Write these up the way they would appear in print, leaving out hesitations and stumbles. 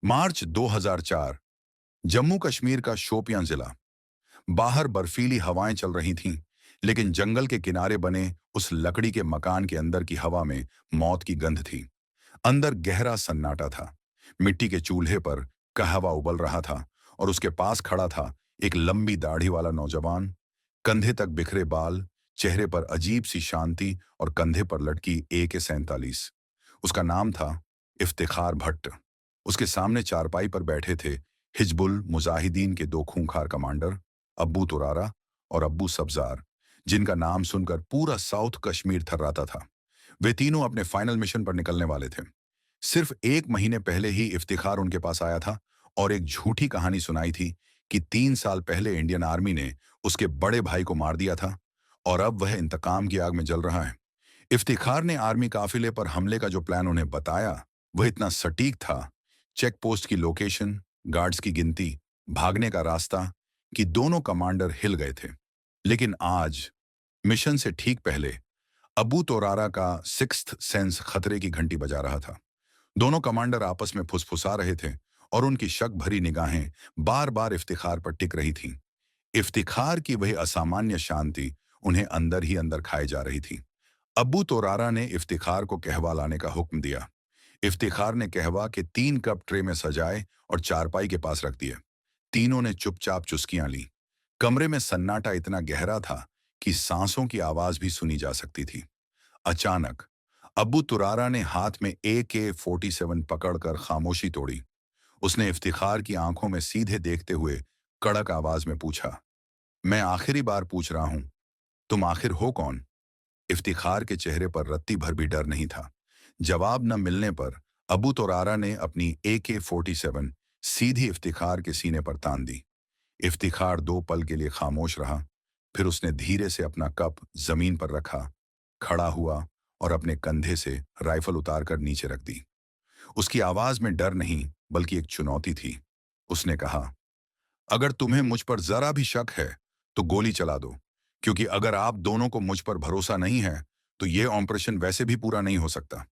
मार्च 2004। जम्मू कश्मीर का शोपियां जिला। बाहर बर्फीली हवाएं चल रही थीं, लेकिन जंगल के किनारे बने उस लकड़ी के मकान के अंदर की हवा में मौत की गंध थी। अंदर गहरा सन्नाटा था। मिट्टी के चूल्हे पर कहवा उबल रहा था और उसके पास खड़ा था एक लंबी दाढ़ी वाला नौजवान। कंधे तक बिखरे बाल, चेहरे पर अजीब सी शांति और कंधे पर लटकी AK-47। उसका नाम था इफ्तिखार भट्ट। उसके सामने चारपाई पर बैठे थे हिजबुल मुजाहिदीन के दो खूंखार कमांडर, अब्बू तुरारा और अब्बू सब्जार, जिनका नाम सुनकर पूरा साउथ कश्मीर थर्राता था। वे तीनों अपने फाइनल मिशन पर निकलने वाले थे। सिर्फ 1 महीने पहले ही इफ्तिखार उनके पास आया था और एक झूठी कहानी सुनाई थी कि 3 साल पहले इंडियन आर्मी ने उसके बड़े भाई को मार दिया था और अब वह इंतकाम की आग में जल रहा है। इफ्तिखार ने आर्मी काफिले पर हमले का जो प्लान उन्हें बताया, वह इतना सटीक था, चेक पोस्ट की लोकेशन, गार्ड्स की गिनती, भागने का रास्ता, कि दोनों कमांडर हिल गए थे। लेकिन आज, मिशन से ठीक पहले, अबू तोरारा का सिक्स्थ सेंस खतरे की घंटी बजा रहा था। दोनों कमांडर आपस में फुसफुसा रहे थे और उनकी शक भरी निगाहें बार बार इफ्तिखार पर टिक रही थीं। इफ्तिखार की वही असामान्य शांति उन्हें अंदर ही अंदर खाए जा रही थी। अब्बू तोरारा ने इफ्तिखार को कहवा लाने का हुक्म दिया। इफ्तिखार ने कहवा के 3 कप ट्रे में सजाए और चारपाई के पास रख दिए। तीनों ने चुपचाप चुस्कियां ली। कमरे में सन्नाटा इतना गहरा था कि सांसों की आवाज भी सुनी जा सकती थी। अचानक अब्बू तुरारा ने हाथ में AK-47 पकड़कर खामोशी तोड़ी। उसने इफ्तिखार की आंखों में सीधे देखते हुए कड़क आवाज में पूछा, मैं आखिरी बार पूछ रहा हूं, तुम आखिर हो कौन? इफ्तिखार के चेहरे पर रत्ती भर भी डर नहीं था। जवाब न मिलने पर अबू तोरारा ने अपनी AK-47 सीधी इफ्तिखार के सीने पर तान दी। इफ्तिखार 2 पल के लिए खामोश रहा। फिर उसने धीरे से अपना कप जमीन पर रखा, खड़ा हुआ और अपने कंधे से राइफल उतारकर नीचे रख दी। उसकी आवाज में डर नहीं, बल्कि एक चुनौती थी। उसने कहा, अगर तुम्हें मुझ पर जरा भी शक है तो गोली चला दो, क्योंकि अगर आप दोनों को मुझ पर भरोसा नहीं है तो यह ऑपरेशन वैसे भी पूरा नहीं हो सकता।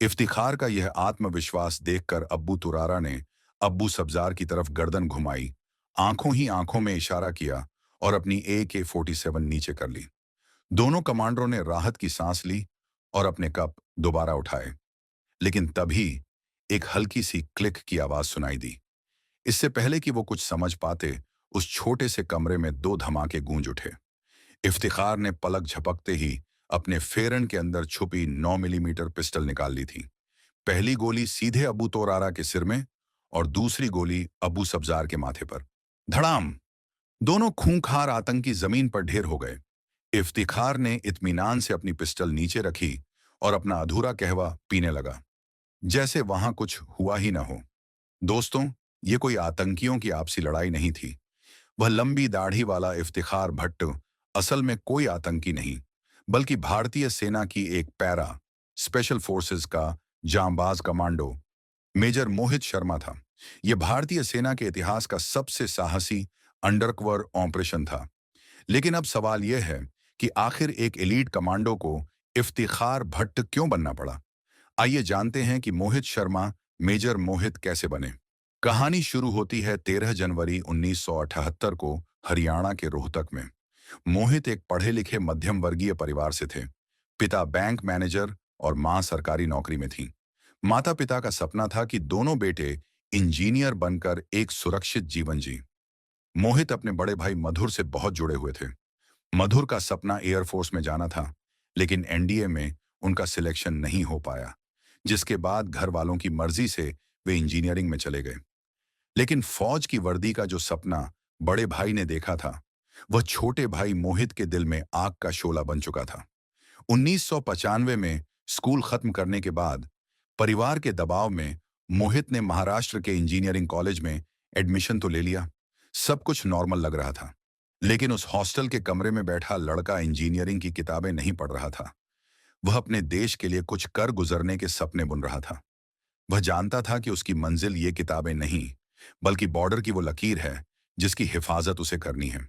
इफ्तिखार का यह आत्मविश्वास देखकर अब्बू तुरारा ने अब्बू सब्जार की तरफ गर्दन घुमाई, आंखों ही आंखों में इशारा किया और अपनी AK-47 नीचे कर ली। दोनों कमांडरों ने राहत की सांस ली और अपने कप दोबारा उठाए। लेकिन तभी एक हल्की सी क्लिक की आवाज सुनाई दी। इससे पहले कि वो कुछ समझ पाते, उस छोटे से कमरे में 2 धमाके गूंज उठे। इफ्तिखार ने पलक झपकते ही अपने फेरन के अंदर छुपी 9 मिलीमीटर पिस्टल निकाल ली थी। पहली गोली सीधे अबू तोरारा के सिर में और दूसरी गोली अबू सब्जार के माथे पर। धड़ाम! दोनों खूंखार आतंकी जमीन पर ढेर हो गए। इफ्तिखार ने इत्मीनान से अपनी पिस्टल नीचे रखी और अपना अधूरा कहवा पीने लगा, जैसे वहां कुछ हुआ ही ना हो। दोस्तों, ये कोई आतंकियों की आपसी लड़ाई नहीं थी। वह लंबी दाढ़ी वाला इफ्तिखार भट्ट असल में कोई आतंकी नहीं, बल्कि भारतीय सेना की एक पैरा स्पेशल फोर्सेस का जांबाज कमांडो मेजर मोहित शर्मा था। यह भारतीय सेना के इतिहास का सबसे साहसी अंडरकवर ऑपरेशन था। लेकिन अब सवाल यह है कि आखिर एक एलीट कमांडो को इफ्तिखार भट्ट क्यों बनना पड़ा? आइए जानते हैं कि मोहित शर्मा मेजर मोहित कैसे बने। कहानी शुरू होती है 13 जनवरी 1978 को हरियाणा के रोहतक में। मोहित एक पढ़े लिखे मध्यम वर्गीय परिवार से थे। पिता बैंक मैनेजर और मां सरकारी नौकरी में थी। माता पिता का सपना था कि दोनों बेटे इंजीनियर बनकर एक सुरक्षित जीवन जी। मोहित अपने बड़े भाई मधुर से बहुत जुड़े हुए थे। मधुर का सपना एयरफोर्स में जाना था, लेकिन NDA में उनका सिलेक्शन नहीं हो पाया, जिसके बाद घर वालों की मर्जी से वे इंजीनियरिंग में चले गए। लेकिन फौज की वर्दी का जो सपना बड़े भाई ने देखा था, वह छोटे भाई मोहित के दिल में आग का शोला बन चुका था। 1995 में स्कूल खत्म करने के बाद परिवार के दबाव में मोहित ने महाराष्ट्र के इंजीनियरिंग कॉलेज में एडमिशन तो ले लिया। सब कुछ नॉर्मल लग रहा था, लेकिन उस हॉस्टल के कमरे में बैठा लड़का इंजीनियरिंग की किताबें नहीं पढ़ रहा था। वह अपने देश के लिए कुछ कर गुजरने के सपने बुन रहा था। वह जानता था कि उसकी मंजिल ये किताबें नहीं, बल्कि बॉर्डर की वो लकीर है जिसकी हिफाजत उसे करनी है।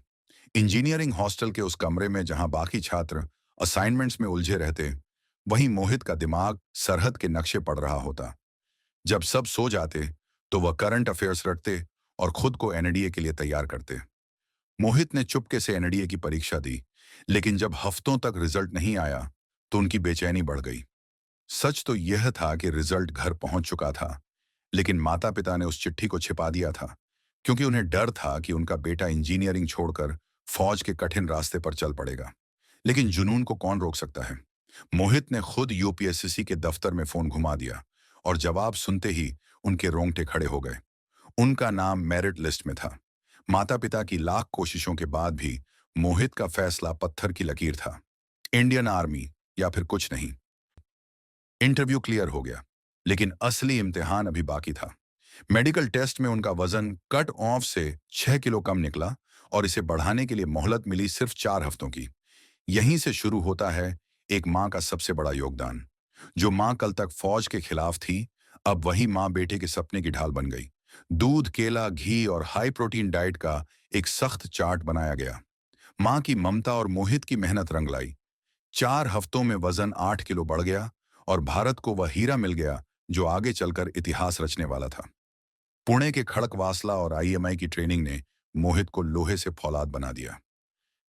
इंजीनियरिंग हॉस्टल के उस कमरे में जहां बाकी छात्र असाइनमेंट्स में उलझे रहते, वहीं मोहित का दिमाग सरहद के नक्शे पढ़ रहा होता। जब सब सो जाते तो वह करंट अफेयर्स रटते और खुद को एनडीए के लिए तैयार करते। मोहित ने चुपके से एनडीए की परीक्षा दी, लेकिन जब हफ्तों तक रिजल्ट नहीं आया तो उनकी बेचैनी बढ़ गई। सच तो यह था कि रिजल्ट घर पहुंच चुका था, लेकिन माता पिता ने उस चिट्ठी को छिपा दिया था, क्योंकि उन्हें डर था कि उनका बेटा इंजीनियरिंग छोड़कर फौज के कठिन रास्ते पर चल पड़ेगा। लेकिन जुनून को कौन रोक सकता है। मोहित ने खुद यूपीएससी के दफ्तर में फोन घुमा दिया और जवाब सुनते ही उनके रोंगटे खड़े हो गए। उनका नाम मेरिट लिस्ट में था। माता पिता की लाख कोशिशों के बाद भी मोहित का फैसला पत्थर की लकीर था। इंडियन आर्मी या फिर कुछ नहीं। इंटरव्यू क्लियर हो गया, लेकिन असली इम्तिहान अभी बाकी था। मेडिकल टेस्ट में उनका वजन कट ऑफ से 6 किलो कम निकला और इसे बढ़ाने के लिए मोहलत मिली सिर्फ 4 हफ्तों की। यहीं से शुरू होता है एक माँ का सबसे बड़ा योगदान। जो माँ कल तक फौज के खिलाफ थी, अब वही माँ बेटे के सपने की ढाल बन गई। दूध, केला, घी और हाई प्रोटीन डाइट का एक सख्त चार्ट बनाया गया। माँ की ममता और मोहित की मेहनत रंग लाई। 4 हफ्तों में वजन 8 किलो बढ़ गया और भारत को वह हीरा मिल गया जो आगे चलकर इतिहास रचने वाला था। पुणे के खड़कवासला और आईएमआई की ट्रेनिंग ने मोहित को लोहे से फौलाद बना दिया।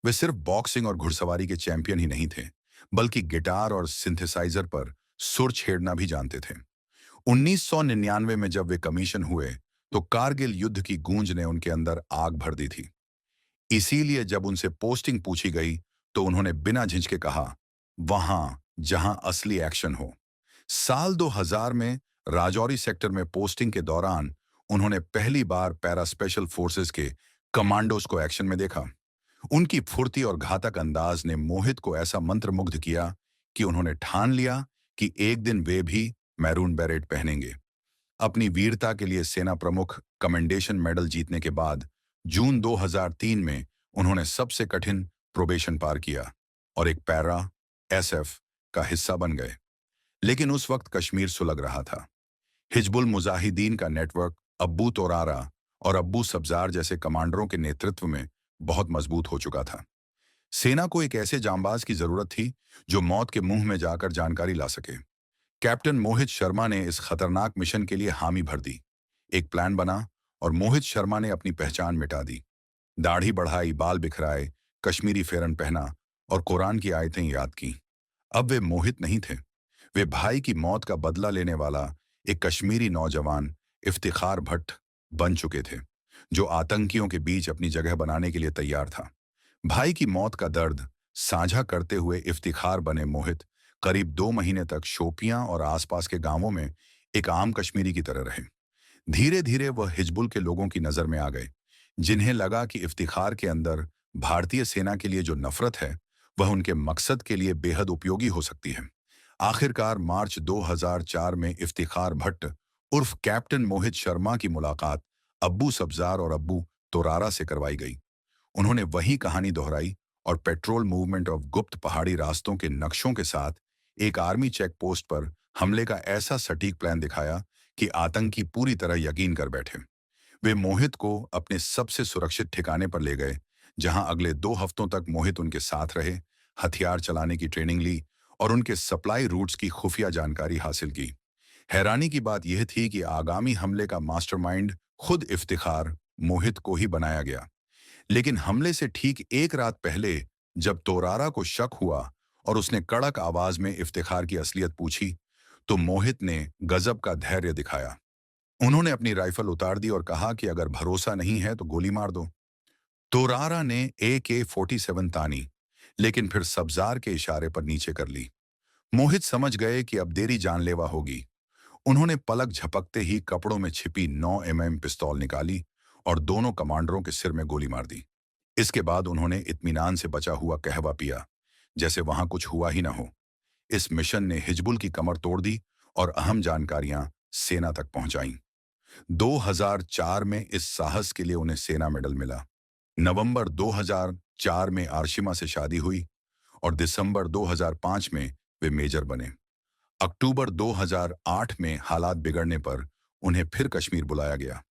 वे सिर्फ बॉक्सिंग और घुड़सवारी के चैंपियन ही नहीं थे, बल्कि गिटार और सिंथेसाइजर पर सुर छेड़ना भी जानते थे। 1999 में जब वे कमीशन हुए, तो कारगिल युद्ध की गूंज ने उनके अंदर आग भर दी थी। इसीलिए जब उनसे पोस्टिंग पूछी गई, तो उन्होंने बिना झिझके कहा, वहां जहां असली एक्शन हो। साल 2000 में राजौरी सेक्टर में पोस्टिंग के दौरान उन्होंने पहली बार पैरा स्पेशल फोर्सेस के कमांडोज को एक्शन में देखा। उनकी फुर्ती और घातक अंदाज ने मोहित को ऐसा मंत्रमुग्ध किया कि उन्होंने ठान लिया कि एक दिन वे भी मैरून बैरेट पहनेंगे। अपनी वीरता के लिए सेना प्रमुख कमेंडेशन मेडल जीतने के बाद जून 2003 में उन्होंने सबसे कठिन प्रोबेशन पार किया और एक पैरा एसएफ का हिस्सा बन गए। लेकिन उस वक्त कश्मीर सुलग रहा था। हिजबुल मुजाहिदीन का नेटवर्क अब्बू तोरारा और अब्बू सब्जार जैसे कमांडरों के नेतृत्व में बहुत मजबूत हो चुका था। सेना को एक ऐसे जांबाज की जरूरत थी जो मौत के मुंह में जाकर जानकारी ला सके। कैप्टन मोहित शर्मा ने इस खतरनाक मिशन के लिए हामी भर दी। एक प्लान बना और मोहित शर्मा ने अपनी पहचान मिटा दी। दाढ़ी बढ़ाई, बाल बिखराए, कश्मीरी फेरन पहना और कुरान की आयतें याद की। अब वे मोहित नहीं थे। वे भाई की मौत का बदला लेने वाला एक कश्मीरी नौजवान इफ्तिखार भट्ट बन चुके थे, जो आतंकियों के बीच अपनी जगह बनाने के लिए तैयार था। भाई की मौत का दर्द साझा करते हुए इफ्तिखार बने मोहित करीब 2 महीने तक शोपियां और आसपास के गांवों में एक आम कश्मीरी की तरह रहे। धीरे धीरे वह हिजबुल के लोगों की नजर में आ गए, जिन्हें लगा कि इफ्तिखार के अंदर भारतीय सेना के लिए जो नफरत है, वह उनके मकसद के लिए बेहद उपयोगी हो सकती है। आखिरकार मार्च 2004 में इफ्तिखार भट्ट उर्फ कैप्टन मोहित शर्मा की मुलाकात अब्बू सब्जार और अब्बू तोरारा से करवाई गई। उन्होंने वही कहानी दोहराई और पेट्रोल मूवमेंट ऑफ गुप्त पहाड़ी रास्तों के नक्शों के साथ एक आर्मी चेक पोस्ट पर हमले का ऐसा सटीक प्लान दिखाया कि आतंकी पूरी तरह यकीन कर बैठे। वे मोहित को अपने सबसे सुरक्षित ठिकाने पर ले गए, जहां अगले 2 हफ्तों तक मोहित उनके साथ रहे, हथियार चलाने की ट्रेनिंग ली और उनके सप्लाई रूट्स की खुफिया जानकारी हासिल की। हैरानी की बात यह थी कि आगामी हमले का मास्टरमाइंड खुद इफ्तिखार मोहित को ही बनाया गया। लेकिन हमले से ठीक एक रात पहले जब तोरारा को शक हुआ और उसने कड़क आवाज में इफ्तिखार की असलियत पूछी, तो मोहित ने गजब का धैर्य दिखाया। उन्होंने अपनी राइफल उतार दी और कहा कि अगर भरोसा नहीं है तो गोली मार दो। तोरारा ने AK-47 तानी, लेकिन फिर सब्जार के इशारे पर नीचे कर ली। मोहित समझ गए कि अब देरी जानलेवा होगी। उन्होंने पलक झपकते ही कपड़ों में छिपी 9mm पिस्तौल निकाली और दोनों कमांडरों के सिर में गोली मार दी। इसके बाद उन्होंने इत्मीनान से बचा हुआ कहवा पिया, जैसे वहां कुछ हुआ ही ना हो। इस मिशन ने हिजबुल की कमर तोड़ दी और अहम जानकारियां सेना तक पहुंचाईं। 2004 में इस साहस के लिए उन्हें सेना मेडल मिला। नवंबर 2004 में आर्शिमा से शादी हुई और दिसंबर 2005 में वे मेजर बने। अक्टूबर 2008 में हालात बिगड़ने पर उन्हें फिर कश्मीर बुलाया गया।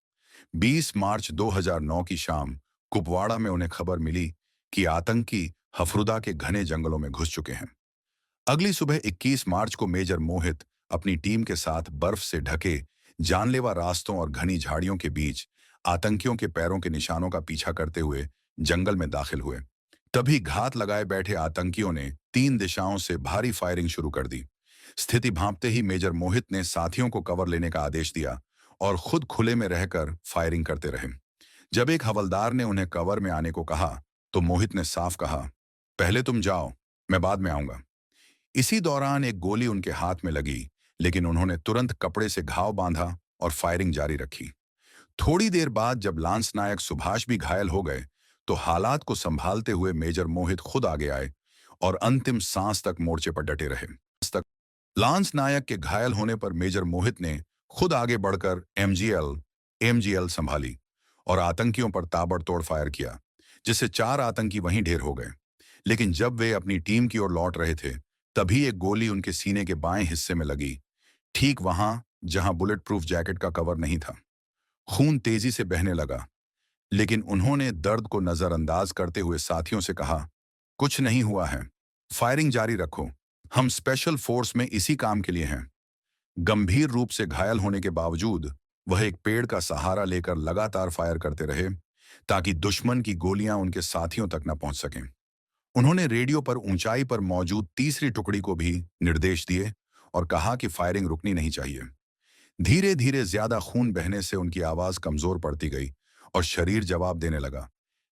20 मार्च 2009 की शाम कुपवाड़ा में उन्हें खबर मिली कि आतंकी हफरुदा के घने जंगलों में घुस चुके हैं। अगली सुबह 21 मार्च को मेजर मोहित अपनी टीम के साथ बर्फ से ढके जानलेवा रास्तों और घनी झाड़ियों के बीच आतंकियों के पैरों के निशानों का पीछा करते हुए जंगल में दाखिल हुए। तभी घात लगाए बैठे आतंकियों ने 3 दिशाओं से भारी फायरिंग शुरू कर दी। स्थिति भांपते ही मेजर मोहित ने साथियों को कवर लेने का आदेश दिया और खुद खुले में रहकर फायरिंग करते रहे। जब एक हवलदार ने उन्हें कवर में आने को कहा, तो मोहित ने साफ कहा, पहले तुम जाओ, मैं बाद में आऊंगा। इसी दौरान एक गोली उनके हाथ में लगी, लेकिन उन्होंने तुरंत कपड़े से घाव बांधा और फायरिंग जारी रखी। थोड़ी देर बाद जब लांस नायक सुभाष भी घायल हो गए, तो हालात को संभालते हुए मेजर मोहित खुद आगे आए और अंतिम सांस तक मोर्चे पर डटे रहे। लांस नायक के घायल होने पर मेजर मोहित ने खुद आगे बढ़कर एमजीएल संभाली और आतंकियों पर ताबड़तोड़ फायर किया, जिससे 4 आतंकी वहीं ढेर हो गए। लेकिन जब वे अपनी टीम की ओर लौट रहे थे, तभी एक गोली उनके सीने के बाएं हिस्से में लगी, ठीक वहां जहां बुलेट प्रूफ जैकेट का कवर नहीं था। खून तेजी से बहने लगा, लेकिन उन्होंने दर्द को नजरअंदाज करते हुए साथियों से कहा, कुछ नहीं हुआ है, फायरिंग जारी रखो, हम स्पेशल फोर्स में इसी काम के लिए हैं। गंभीर रूप से घायल होने के बावजूद वह एक पेड़ का सहारा लेकर लगातार फायर करते रहे, ताकि दुश्मन की गोलियां उनके साथियों तक न पहुंच सकें। उन्होंने रेडियो पर ऊंचाई पर मौजूद तीसरी टुकड़ी को भी निर्देश दिए और कहा कि फायरिंग रुकनी नहीं चाहिए। धीरे धीरे ज्यादा खून बहने से उनकी आवाज कमजोर पड़ती गई और शरीर जवाब देने लगा,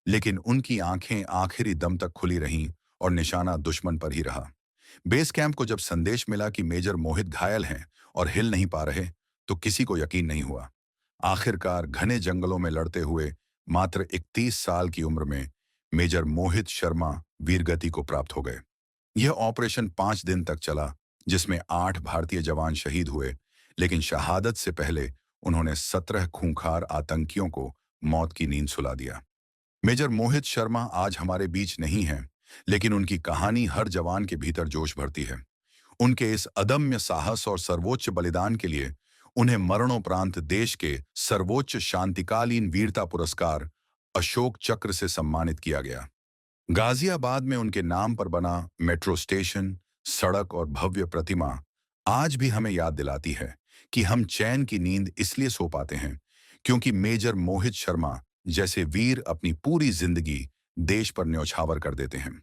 लेकिन उनकी आंखें आखिरी दम तक खुली रहीं और निशाना दुश्मन पर ही रहा। बेस कैंप को जब संदेश मिला कि मेजर मोहित घायल हैं और हिल नहीं पा रहे, तो किसी को यकीन नहीं हुआ। आखिरकार घने जंगलों में लड़ते हुए मात्र 31 साल की उम्र में मेजर मोहित शर्मा वीरगति को प्राप्त हो गए। यह ऑपरेशन 5 दिन तक चला, जिसमें 8 भारतीय जवान शहीद हुए, लेकिन शहादत से पहले उन्होंने 17 खूंखार आतंकियों को मौत की नींद सुला दिया। मेजर मोहित शर्मा आज हमारे बीच नहीं हैं, लेकिन उनकी कहानी हर जवान के भीतर जोश भरती है। उनके इस अदम्य साहस और सर्वोच्च बलिदान के लिए उन्हें मरणोपरांत देश के सर्वोच्च शांतिकालीन वीरता पुरस्कार अशोक चक्र से सम्मानित किया गया। गाजियाबाद में उनके नाम पर बना मेट्रो स्टेशन, सड़क और भव्य प्रतिमा आज भी हमें याद दिलाती है कि हम चैन की नींद इसलिए सो पाते हैं, क्योंकि मेजर मोहित शर्मा जैसे वीर अपनी पूरी जिंदगी देश पर न्यौछावर कर देते हैं।